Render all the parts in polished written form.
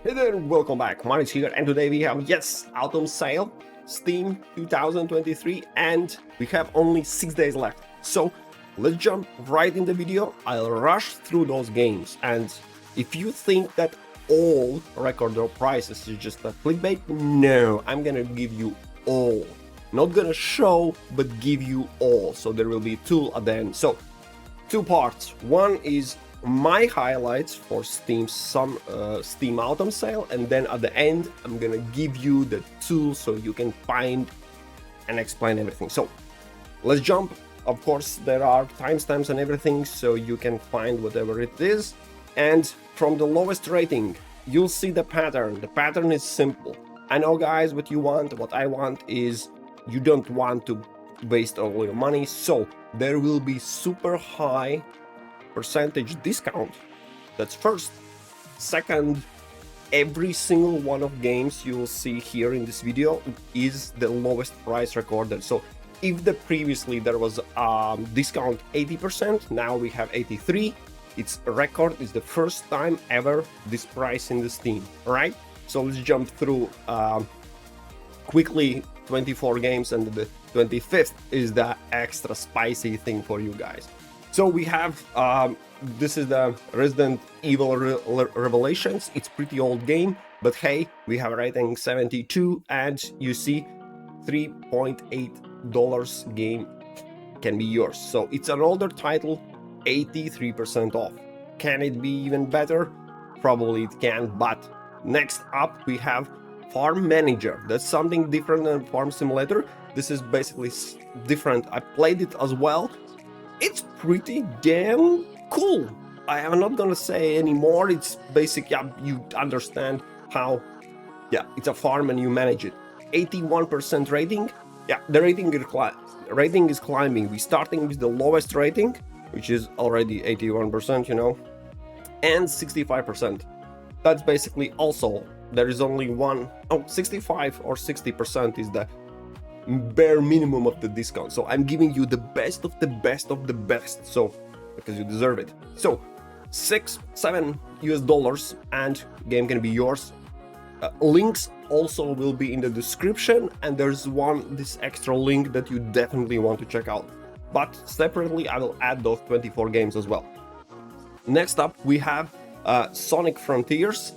Hey there, welcome back. Manage here, and today we have, yes, autumn sale, Steam 2023, and we have only 6 days left. So let's jump right in the video. I'll rush through those games, and if you think that all record low prices is just a clickbait, no, I'm gonna give you all. Not gonna show, but give you all. So there will be two at the end. So two parts. One is my highlights for Steam autumn sale, and then at the end I'm gonna give you the tools so you can find and explain everything. So let's jump. Of course there are timestamps and everything, so you can find whatever it is. And from the lowest rating you'll see the pattern. The pattern is simple. I know, guys, what you want. What I want is you don't want to waste all your money, so there will be super high percentage discount. That's first. Second, every single one of games you will see here in this video is the lowest price recorded. So if previously there was discount 80%, now we have 83. It's a record. It's the first time ever this price in the Steam. All right, so let's jump through quickly. 24 games, and the 25th is the extra spicy thing for you guys. So we have this is the Resident Evil Revelations. It's pretty old game, but hey, we have rating 72, and you see $3.8 game can be yours. So it's an older title, 83% off. Can it be even better? Probably it can, but next up we have Farm Manager. That's something different than Farm Simulator. This is basically different. I played it as well. It's pretty damn cool. I am not gonna say anymore. It's basic. Yeah, you understand how. Yeah, it's a farm and you manage it. 81% rating. Yeah, the rating is climbing. We're starting with the lowest rating, which is already 81%, you know, and 65%. That's basically also. There is only 65 or 60% is the bare minimum of the discount. So I'm giving you the best of the best of the best. So because you deserve it. So $6-7 and game can be yours. Links also will be in the description, and there's this extra link that you definitely want to check out. But separately, I will add those 24 games as well. Next up, we have Sonic Frontiers.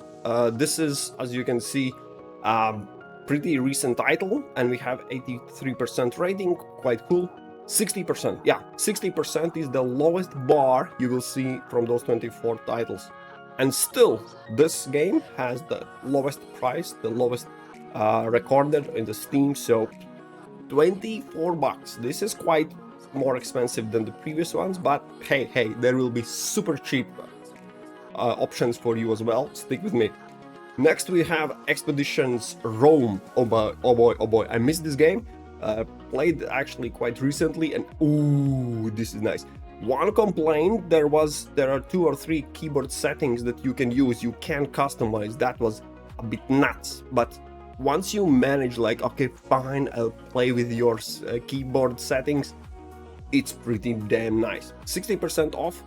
This is, as you can see, pretty recent title, and we have 83% rating, quite cool. 60%, yeah, 60% is the lowest bar you will see from those 24 titles. And still, this game has the lowest price, the lowest recorded in the Steam, so $24. This is quite more expensive than the previous ones, but hey, there will be super cheap options for you as well. Stick with me. Next we have Expeditions Rome. Oh boy, I missed this game. Played actually quite recently, and ooh, this is nice. One complaint, there are 2 or 3 keyboard settings that you can use. You can customize. That was a bit nuts, but once you manage, like, okay, fine, I'll play with your keyboard settings, it's pretty damn nice. 60% off,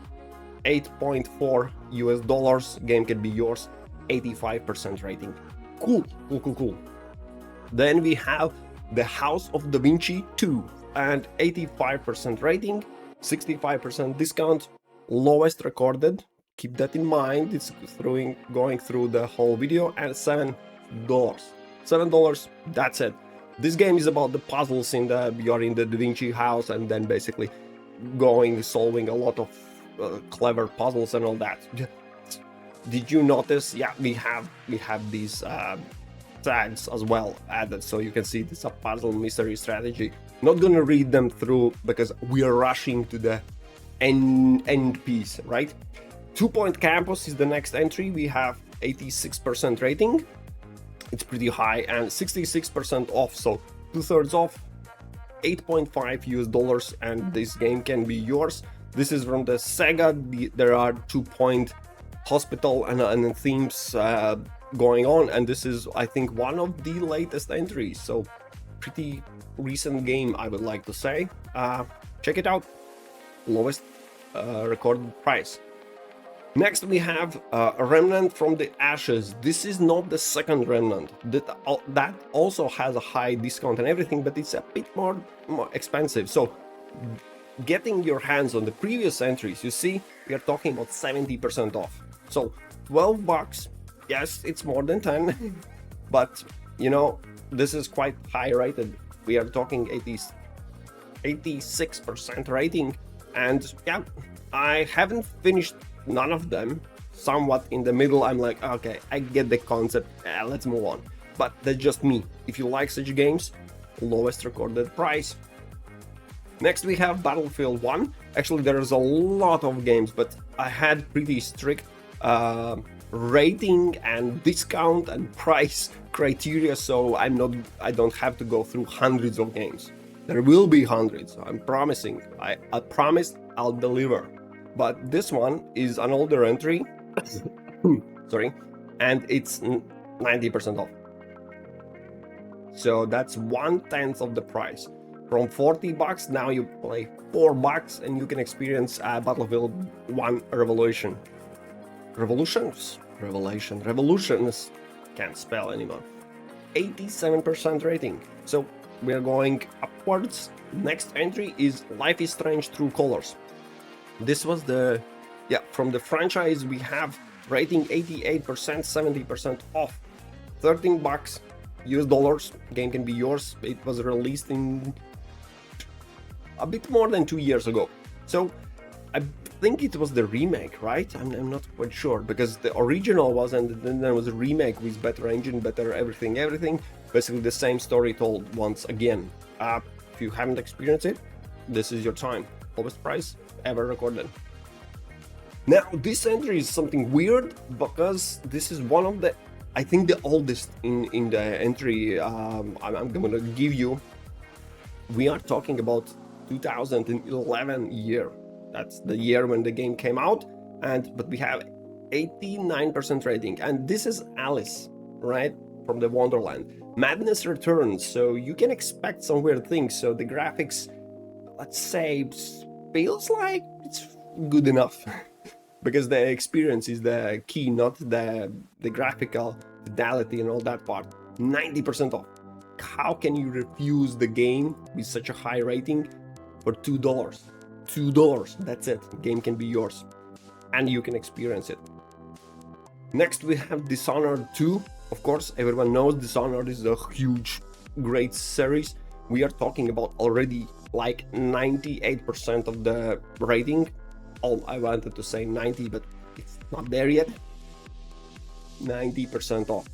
$8.4. Game can be yours. 85% rating. Cool. Then we have the House of Da Vinci 2 and 85% rating, 65% discount, lowest recorded. Keep that in mind. It's going through the whole video, and $7. $7. That's it. This game is about the puzzles you're in the Da Vinci house, and then basically solving a lot of clever puzzles and all that. Did you notice? Yeah, we have these tags as well added, so you can see this is a puzzle mystery strategy. Not gonna read them through because we are rushing to the end piece, right? 2 Point Campus is the next entry. We have 86% rating. It's pretty high, and 66% off, so 2/3 off. $8.5, and this game can be yours. This is from the Sega. There are 2 Point Hospital and themes going on, and this is, I think, one of the latest entries, so pretty recent game, I would like to say. Check it out. Lowest recorded price. Next we have a Remnant from the Ashes. This is not the second Remnant. That also has a high discount and everything, but it's a bit more expensive. So getting your hands on the previous entries, you see, we are talking about 70% off. So 12 bucks, yes, it's more than 10, but you know, this is quite high rated. We are talking 86% rating, and yeah, I haven't finished none of them. Somewhat in the middle, I'm like, okay, I get the concept, let's move on. But that's just me. If you like such games, lowest recorded price. Next we have Battlefield 1. Actually, there's a lot of games, but I had pretty strict rating and discount and price criteria, so I don't have to go through hundreds of games. There will be hundreds, I'm promising. I promise I'll deliver. But this one is an older entry, sorry, and it's 90% off. So that's 1/10 of the price. From 40 bucks, now you pay 4 bucks and you can experience Battlefield 1 Revolution. Revolutions? Can't spell anymore. 87% rating. So we are going upwards. Next entry is Life is Strange True Colors. This was from the franchise we have rating 88%, 70% off. 13 bucks US dollars. Game can be yours. It was released in a bit more than 2 years ago. So I think it was the remake, right? I'm not quite sure, because the original was, and then there was a remake with better engine, better everything. Basically the same story told once again. If you haven't experienced it, this is your time. Lowest price ever recorded. Now this entry is something weird, because this is one of the, I think, the oldest in the entry I'm gonna give you. We are talking about 2011 year. That's the year when the game came out, but we have 89% rating, and this is Alice, right, from the Wonderland. Madness returns, so you can expect some weird things. So the graphics, let's say, feels like it's good enough, because the experience is the key, not the graphical fidelity and all that part. 90% off. How can you refuse the game with such a high rating for $2? $2, that's it. The game can be yours, and you can experience it. Next we have Dishonored 2. Of course, everyone knows Dishonored is a huge, great series. We are talking about already like 98% of the rating. I wanted to say 90, but it's not there yet. 90% off.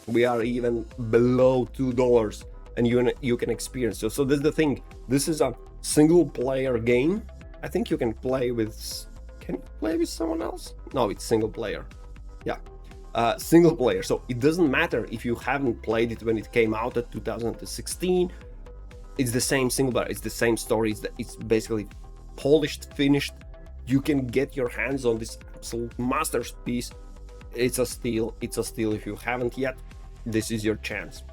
We are even below $2, and you can experience it. So this is the thing. This is a single player game. I think you can play with. Can you play with someone else? No, it's single player. Yeah, single player. So it doesn't matter if you haven't played it when it came out at 2016. It's the same single player. It's the same story. It's basically polished, finished. You can get your hands on this absolute masterpiece. It's a steal. It's a steal. If you haven't yet, this is your chance.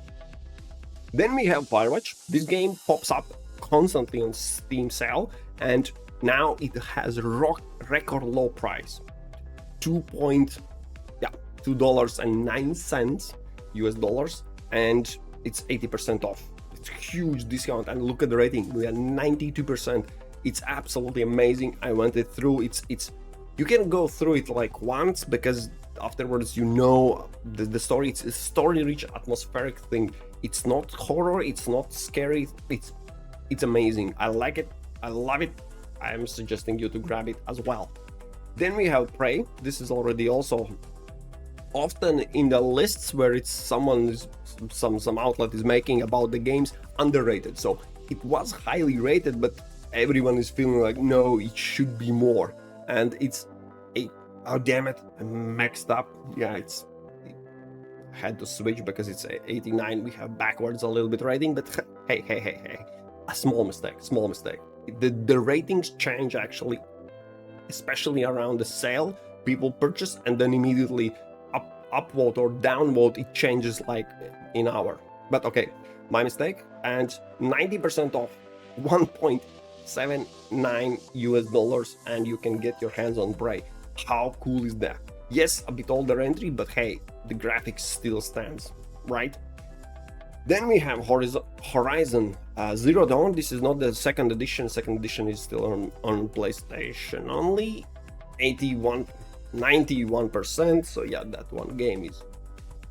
Then we have Firewatch. This game pops up constantly on Steam sale, and now it has a record low price, $2.09 US dollars, and it's 80% off. It's a huge discount, and look at the rating. We are 92%. It's absolutely amazing. I went it through. It's you can go through it like once, because afterwards you know the story. It's a story-rich, atmospheric thing. It's not horror. It's not scary. It's amazing. I like it. I love it. I am suggesting you to grab it as well. Then we have Prey. This is already also often in the lists where it's some outlet is making about the games underrated. So it was highly rated, but everyone is feeling like, no, it should be more. And it's oh damn it, I maxed up. Yeah, I had to switch because it's 89. We have backwards a little bit rating, but hey, a small mistake. The ratings change actually, especially around the sale. People purchase and then immediately upvote or downvote. It changes like in hour. But okay, my mistake. And 90% off, $1.79 US dollars, and you can get your hands on Prey. How cool is that? Yes, a bit older entry, but hey, the graphics still stands, right? Then we have Horizon Zero Dawn. This is not the second edition. Second edition is still on PlayStation only. 91%. So yeah, that one game is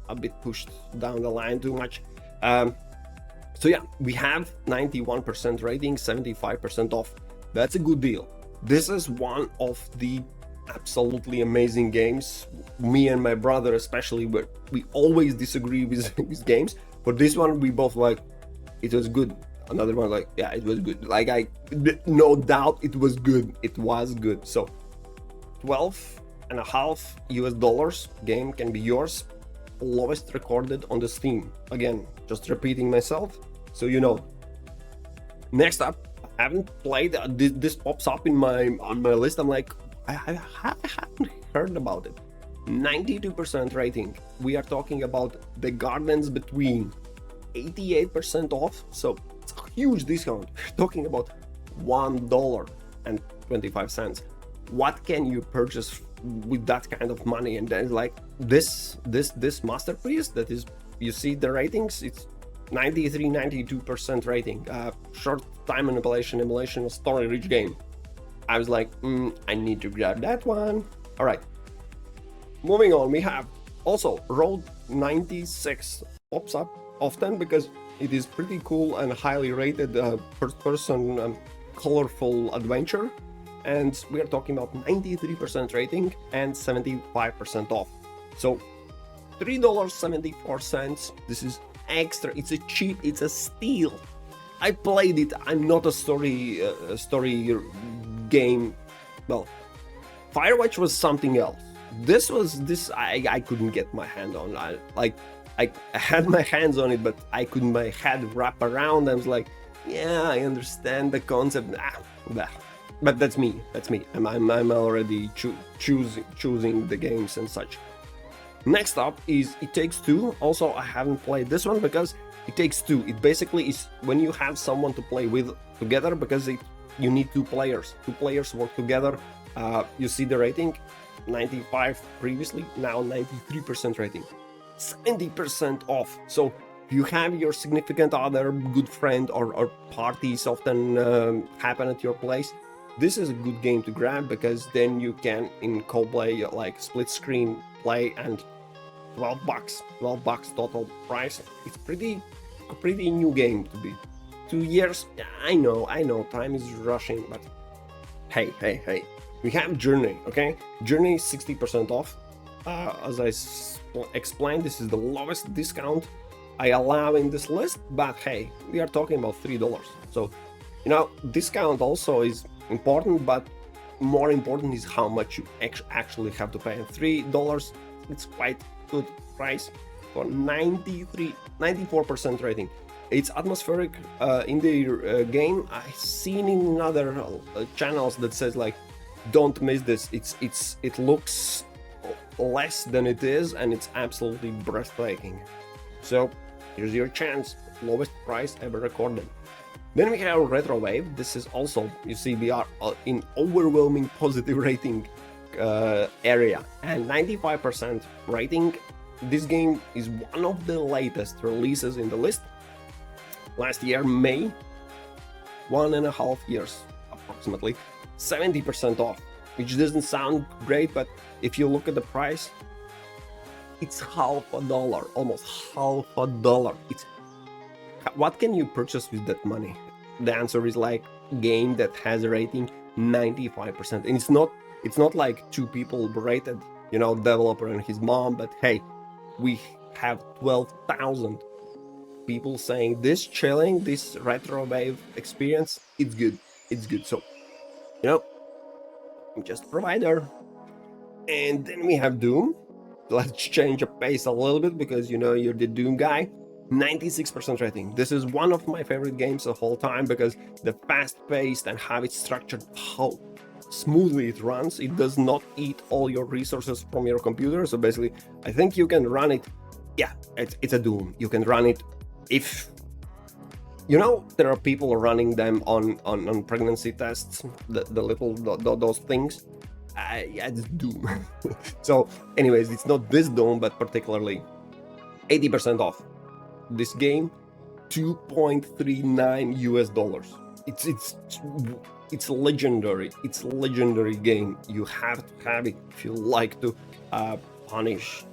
a bit pushed down the line too much. So yeah, we have 91% rating, 75% off. That's a good deal. This is one of the absolutely amazing games. Me and my brother especially, but we always disagree with games. But this one we both like, it was good. Another one like, yeah, it was good. Like no doubt it was good. It was good. So $12.50 game can be yours. Lowest recorded on the Steam. Again, just repeating myself, so you know. Next up, I haven't played. This pops up on my list. I'm like, I haven't heard about it. 92% rating. We are talking about The Gardens Between. 88% off. So it's a huge discount. We're talking about $1.25. What can you purchase with that kind of money? And then like this masterpiece that is, you see the ratings, it's 92% rating, short time emulation a story rich game. I was like, I need to grab that one. All right, moving on, we have also Road 96 pops up often because it is pretty cool and highly rated first person colorful adventure. And we are talking about 93% rating and 75% off. So $3.74. This is extra. It's a cheap. It's a steal. I played it. I'm not a story game. Well, Firewatch was something else. This I couldn't get my hand on. I had my hands on it, but I couldn't my head wrap around. I was like, yeah, I understand the concept. But that's me. I'm already choosing the games and such. Next up is It Takes Two. Also, I haven't played this one because It Takes Two. It basically is when you have someone to play with together, because you need two players. Two players work together. You see the rating, 95 previously, now 93% rating, 70% off. So you have your significant other, good friend, or parties often happen at your place. This is a good game to grab because then you can in co-play, like split screen play, and $12 total price. It's a pretty new game to be. 2 years, I know, time is rushing, but hey. We have Journey, okay? Journey is 60% off. As I explained, this is the lowest discount I allow in this list, but hey, we are talking about $3. So, you know, discount also is important, but more important is how much you actually have to pay. And $3, it's quite good price for 94% rating. It's atmospheric in the game. I've seen in other channels that says like, don't miss this. It looks less than it is, and it's absolutely breathtaking. So here's your chance. Lowest price ever recorded. Then we have Retrowave. This is also, you see, we are in overwhelming positive rating area, and 95% rating. This game is one of the latest releases in the list. Last year, May, 1.5 years approximately, 70% off, which doesn't sound great, but if you look at the price, it's $50, almost $50. What can you purchase with that money? The answer is like game that has a rating 95%, and it's not like two people rated, you know, developer and his mom, but hey, we have 12,000 people saying this Retrowave experience, it's good. So, you know, I'm just a provider. And then we have Doom. Let's change the pace a little bit because, you know, you're the Doom guy. 96% rating. This is one of my favorite games of all time because the fast-paced and how it's structured, how smoothly it runs. It does not eat all your resources from your computer. So basically, I think you can run it. Yeah, it's a Doom. You can run it if, you know, there are people running them on pregnancy tests, the little those things. yeah, it's Doom. So anyways, it's not this Doom, but particularly 80% off this game, $2.39 US. It's legendary. It's legendary game. You have to have it if you like to punish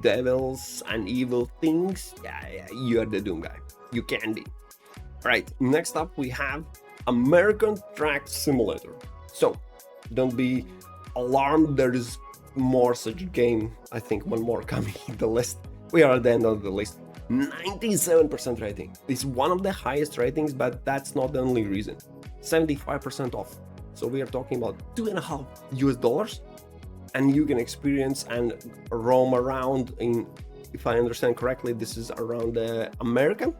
devils and evil things. Yeah, you are the Doom guy. You can be. Right, next up we have American Track Simulator. So don't be alarmed, there is more such game. I think one more coming in the list. We are at the end of the list. 97% rating. It's one of the highest ratings, but that's not the only reason. 75% off. So we are talking about $2.50 US, and you can experience and roam around in, if I understand correctly, this is around the American.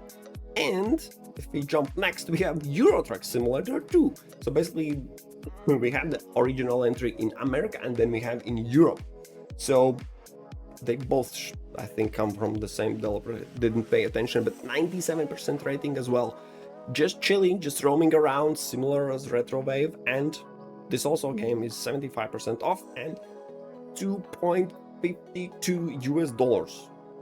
And if we jump next, we have Euro Truck Simulator 2. So basically, we have the original entry in America, and then we have in Europe. So they both, I think, come from the same developer. Didn't pay attention, but 97% rating as well. Just chilling, just roaming around, similar as Retrowave. And this also game is 75% off and $2.52 US.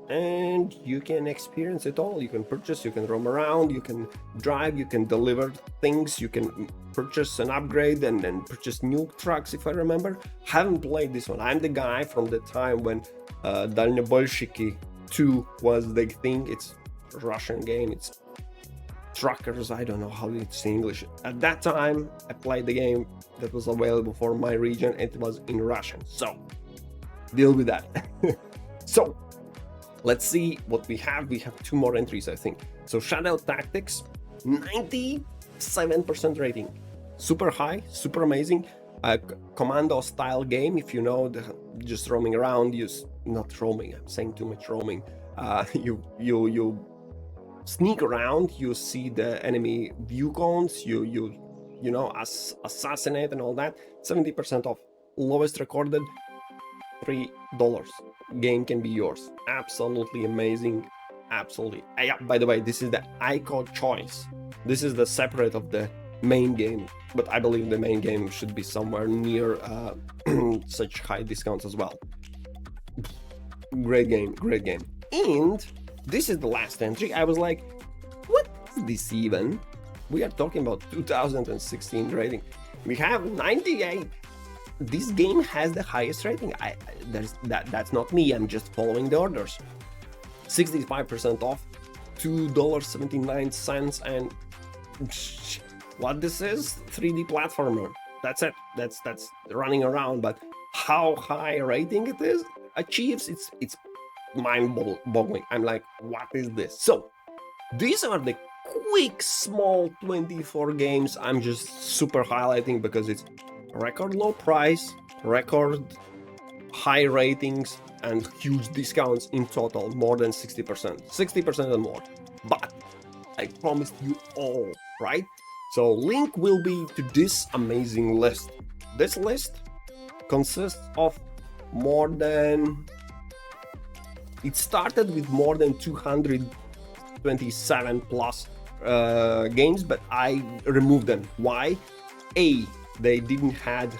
And you can experience it all. You can purchase, you can roam around, you can drive, you can deliver things, you can purchase an upgrade and then purchase new trucks, if I remember. Haven't played this one. I'm the guy from the time when Dalnyobolshiki 2 was the thing. It's a Russian game, it's truckers, I don't know how it's in English. At that time, I played the game that was available for my region, and it was in Russian. So, deal with that. So, let's see what we have. We have two more entries, I think. So Shadow Tactics, 97% rating. Super high, super amazing. Commando style game, if you know, just roaming around, not roaming, I'm saying too much roaming. You sneak around, you see the enemy view cones, you know, assassinate and all that. 70% off. Lowest recorded, $3. Game can be yours. Absolutely amazing. Absolutely. Yeah, by the way, this is the Aiko choice. This is the separate of the main game, but I believe the main game should be somewhere near such high discounts as well. Great game, great game. And this is the last entry. I was like, what is this even? We are talking about 2016 rating. We have 98. This game has the highest rating. That's not me. I'm just following the orders. 65% off, $2.79, and what this is? 3D platformer. That's it. That's running around. But how high rating it is achieves, it's mind-boggling. I'm like, what is this? So these are the quick, small 24 games I'm just super highlighting because it's record low price, record high ratings, and huge discounts in total, more than 60% and more. But I promised you all, right? So link will be to this amazing list. This list consists of more than, it started with more than 227 plus games, but I removed them. Why? They didn't had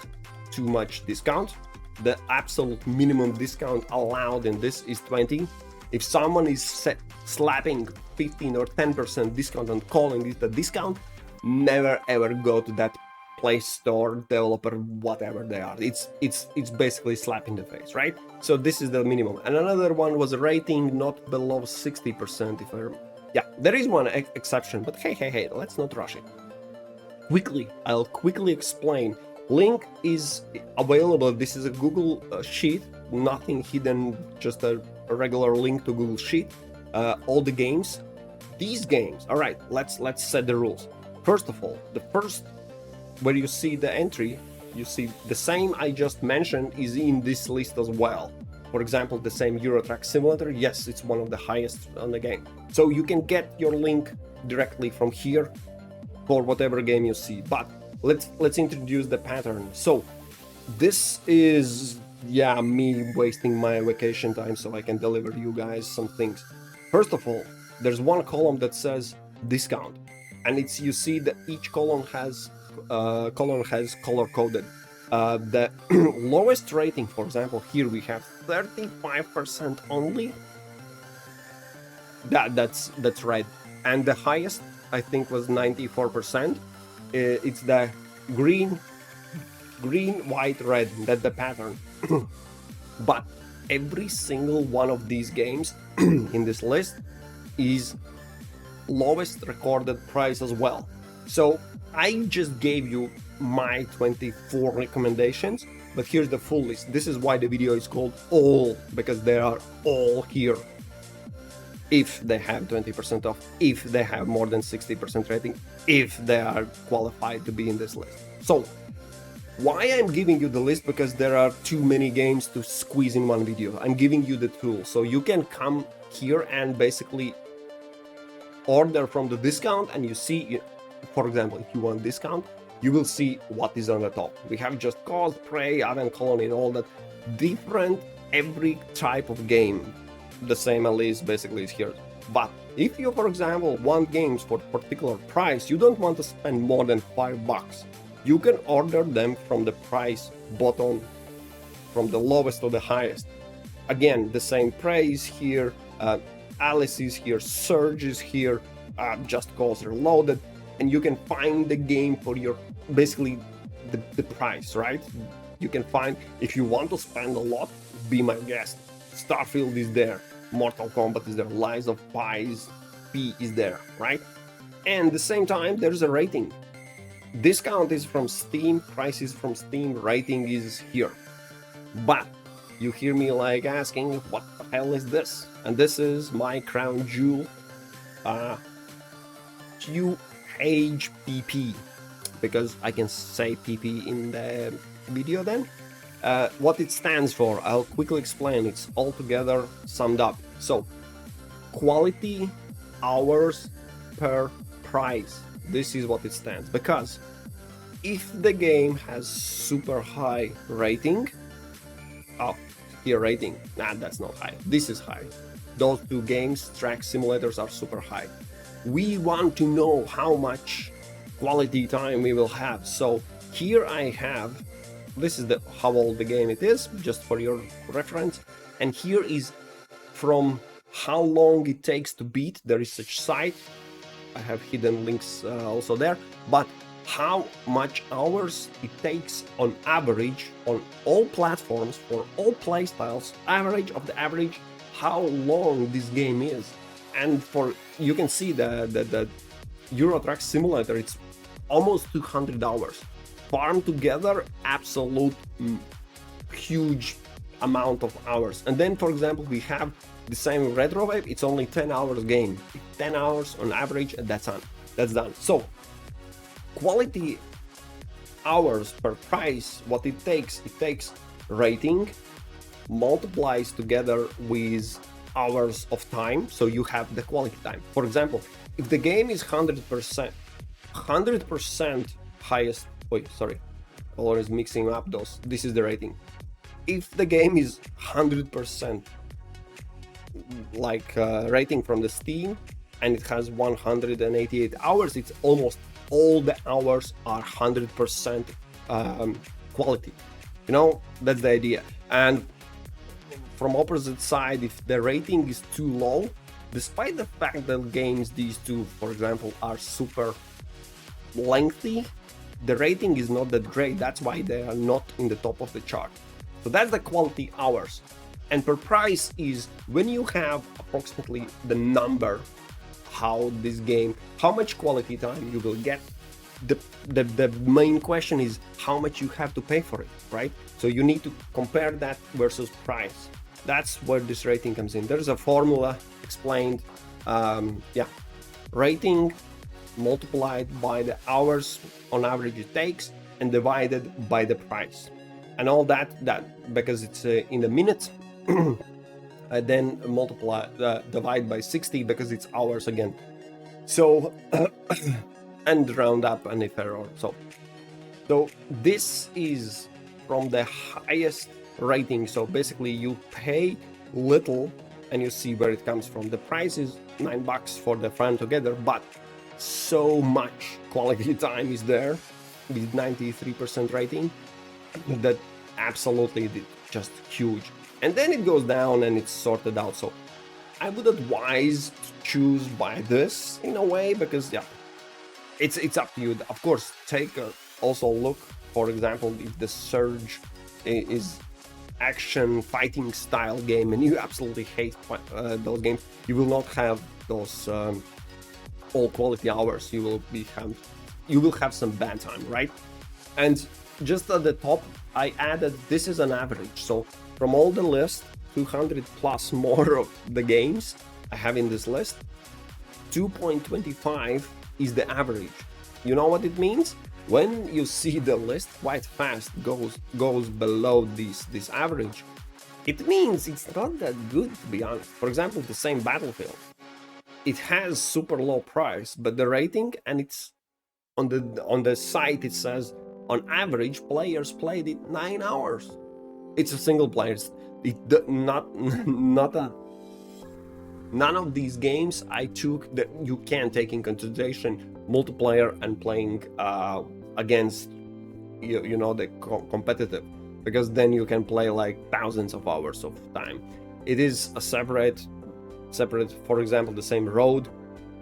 too much discount. The absolute minimum discount allowed in this is 20. If someone is slapping 15 or 10% discount and calling it a discount, never ever go to that Play Store, developer, whatever they are. It's basically slap in the face, right? So this is the minimum. And another one was a rating not below 60%. If I remember. Yeah, there is one exception, but hey, let's not rush it. I'll quickly explain. Link is available. This is a Google Sheet, nothing hidden, just a regular link to Google Sheet. All the games, these games. All right, let's set the rules. First of all, the first where you see the entry, you see the same I just mentioned is in this list as well. For example, the same Euro Truck Simulator. Yes, it's one of the highest on the game. So you can get your link directly from here for whatever game you see. But let's introduce the pattern. So this is, yeah, me wasting my vacation time so I can deliver you guys some things. First of all, there's one column that says discount, and it's, you see that each column has color coded. The lowest rating, for example, here we have 35% only. That's right. And the highest, I think, was 94%. It's the green, white, red. That's the pattern. But every single one of these games in this list is lowest recorded price as well. So I just gave you my 24 recommendations, but here's the full list. This is why the video is called all, because they are all here. If they have 20% off, if they have more than 60% rating, if they are qualified to be in this list. So why I'm giving you the list? Because there are too many games to squeeze in one video. I'm giving you the tool, so you can come here and basically order from the discount, and you see, for example, if you want discount, you will see what is on the top. We have just Cause, Prey, Avant Colony, and all that. Different, every type of game. The same list basically is here. But if you, for example, want games for particular price, you don't want to spend more than $5, you can order them from the price button, from the lowest to the highest. Again, the same Prey is here, Alice is here, Surge is here, Just Cause Reloaded, and you can find the game for your, basically, the price, right? You can find, if you want to spend a lot, be my guest. Starfield is there, Mortal Kombat is there, Lies of P is there, right? And at the same time, there's a rating. Discount is from Steam, price is from Steam, rating is here. But you hear me like asking, what the hell is this? And this is my crown jewel, QHPP, because I can say PP in the video then. What it stands for, I'll quickly explain. It's all together summed up. So, quality hours per price. This is what it stands. Because if the game has super high rating, oh, here rating, nah, that's not high. This is high. Those two games, track simulators, are super high. We want to know how much quality time we will have. So here I have, this is how old the game it is, just for your reference. And here is from how long it takes to beat. There is such site. I have hidden links also there. But how much hours it takes on average on all platforms for all playstyles, average of the average, how long this game is. And for, you can see the Euro Truck Simulator, it's almost 200 hours. Farm together, absolute huge amount of hours. And then, for example, we have the same Retrowave, it's only 10 hours game. 10 hours on average, and that's done. So, quality hours per price, what it takes rating, multiplies together with hours of time, so you have the quality time. For example, if the game is 100% highest, always mixing up those, this is the rating. If the game is 100% like rating from the Steam and it has 188 hours, it's almost all the hours are 100% quality. You know, that's the idea. And from opposite side, if the rating is too low, despite the fact that games, these two, for example, are super lengthy, the rating is not that great. That's why they are not in the top of the chart. So that's the quality hours. And per price is when you have approximately the number, how this game, how much quality time you will get. The main question is how much you have to pay for it, right? So you need to compare that versus price. That's where this rating comes in. There's a formula explained. Rating multiplied by the hours on average it takes and divided by the price. And all that because it's in the minutes, then divide by 60 because it's hours again. So, and round up and if error. So this is from the highest rating. So basically you pay little and you see where it comes from. The price is $9 for the front together, but so much quality time is there with 93% rating. that absolutely just huge. And then it goes down and it's sorted out. So I would advise to choose by this in a way, because yeah, it's up to you. Of course, take a also look, for example, if the Surge is action fighting style game and you absolutely hate those games, you will not have those all quality hours. You will have some bad time, right? And just at the top I added, this is an average, so from all the list, 200 plus more of the games I have in this list, 2.25 is the average. You know what it means? When you see the list quite fast goes below this average, it means it's not that good, to be honest. For example, the same Battlefield, it has super low price, but the rating, and it's on the site, it says on average players played it 9 hours. It's a single player. None of these games I took that you can take in consideration multiplayer and playing against you know the competitive, because then you can play like thousands of hours of time. It is a separate. For example, the same Road,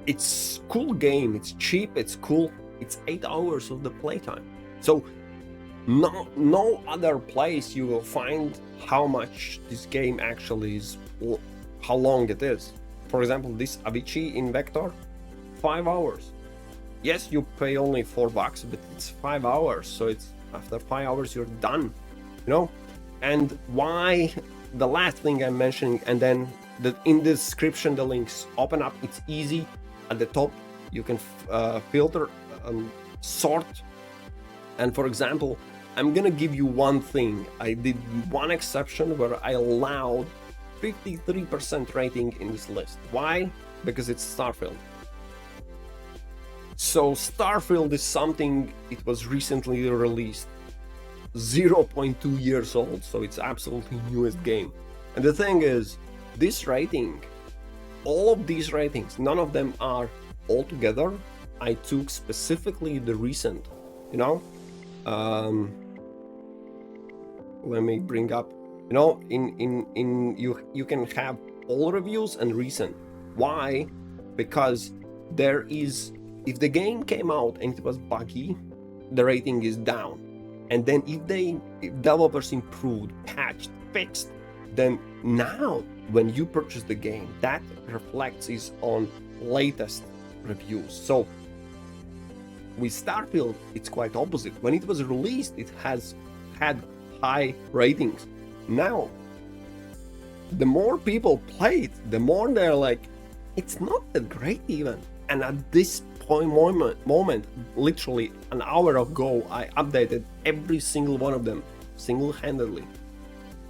it's cool game, it's cheap, it's cool, it's 8 hours of the playtime. So no other place you will find how much this game actually is, how long it is. For example, this Avicii in Vector, 5 hours. Yes, you pay only $4, but it's 5 hours, so it's after 5 hours you're done, you know. And why, the last thing I'm mentioning, and then in the description the links open up, it's easy. At the top you can filter, sort, and for example, I'm gonna give you one thing. I did one exception where I allowed 53% rating in this list. Why? Because it's Starfield. So Starfield is something, it was recently released, 0.2 years old, so it's absolutely newest game. And the thing is, this rating, all of these ratings, none of them are all together. I took specifically the recent, you know. Let me bring up, you know, you can have all reviews and recent. Why? Because there is, if the game came out and it was buggy, the rating is down. And then if developers improved, patched, fixed, then now when you purchase the game, that reflects is on latest reviews. So with Starfield, it's quite opposite. When it was released, it has had high ratings. Now, the more people play it, the more they're like, it's not that great even. And at this moment, literally an hour ago, I updated every single one of them single-handedly.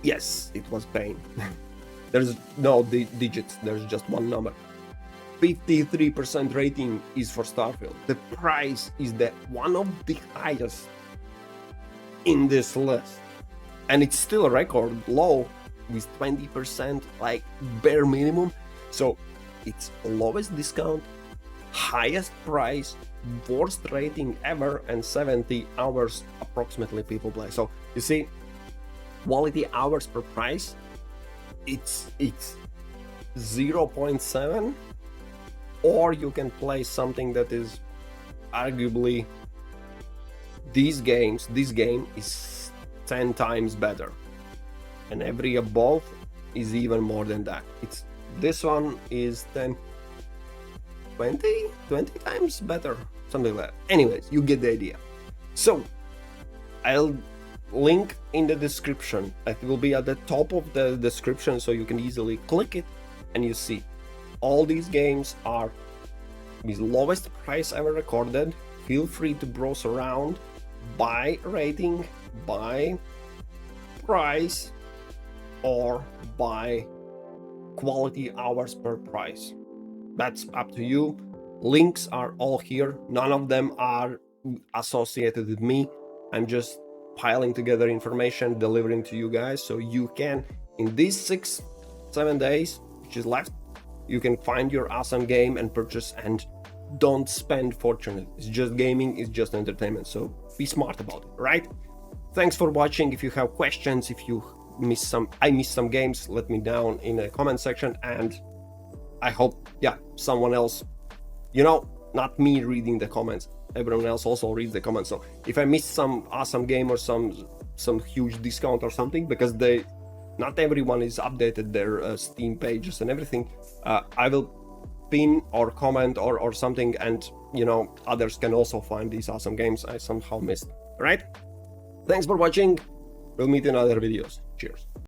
Yes, it was pain. There's no digits, there's just one number. 53% rating is for Starfield. The price is one of the highest in this list. And it's still a record low with 20%, like bare minimum. So it's lowest discount, highest price, worst rating ever, and 70 hours approximately people play. So you see, quality hours per price, it's 0.7, or you can play something that is arguably this game is 10 times better, and every above is even more than that. This one is 20 times better, something like that. Anyways, you get the idea. So I'll link in the description. It will be at the top of the description, so you can easily click it and you see all these games are with lowest price ever recorded. Feel free to browse around by rating, by price, or by quality hours per price. That's up to you. Links are all here. None of them are associated with me. I'm just piling together information, delivering to you guys, so you can, in these 6-7 days which is left, you can find your awesome game and purchase, and don't spend fortune. It's just gaming, it's just entertainment, so be smart about it, right? Thanks for watching. If you have questions, if you missed some games, let me down in the comment section, and I hope, yeah, someone else, you know, not me reading the comments, everyone else also reads the comments. So if I missed some awesome game or some huge discount or something, because not everyone is updated their Steam pages and everything, I will pin or comment or something, and you know, others can also find these awesome games I somehow missed. All right, thanks for watching. We'll meet in other videos. Cheers.